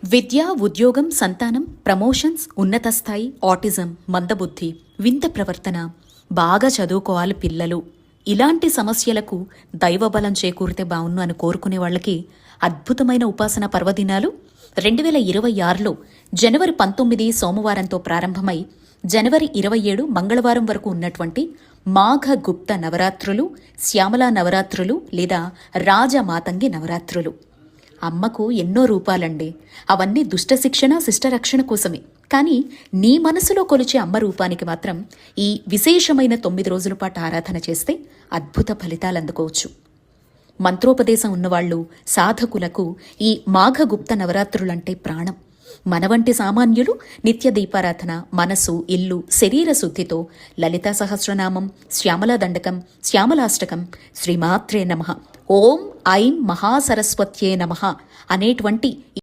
విద్య, ఉద్యోగం, సంతానం, ప్రమోషన్స్, ఉన్నత స్థాయి, ఆటిజం, మందబుద్ధి, వింత ప్రవర్తన, బాగా చదువుకోవాలి పిల్లలు, ఇలాంటి సమస్యలకు దైవబలం చేకూరితే బావున్ను అని కోరుకునే వాళ్ళకి అద్భుతమైన ఉపాసన పర్వదినాలు 2026లో జనవరి 19 సోమవారంతో ప్రారంభమై జనవరి 27 మంగళవారం వరకు ఉన్నటువంటి మాఘ గుప్త నవరాత్రులు, శ్యామలా నవరాత్రులు లేదా రాజమాతంగి నవరాత్రులు. అమ్మకు ఎన్నో రూపాలండి. అవన్నీ దుష్ట శిక్షణ, శిష్టరక్షణ కోసమే. కానీ నీ మనసులో కొలిచే అమ్మ రూపానికి మాత్రం ఈ విశేషమైన 9 రోజుల పాటు ఆరాధన చేస్తే అద్భుత ఫలితాలు అందుకోవచ్చు. మంత్రోపదేశం ఉన్నవాళ్లు, సాధకులకు ఈ మాఘగుప్త నవరాత్రులంటే ప్రాణం. మన వంటి సామాన్యులు నిత్య దీపారాధన, మనసు, ఇల్లు, శరీర శుద్ధితో లలితా సహస్రనామం, శ్యామలా దండకం, శ్యామలాష్టకం, శ్రీమాత్రే నమః, ఓం ఐం మహాసరస్వత్యే నమః అనేటువంటి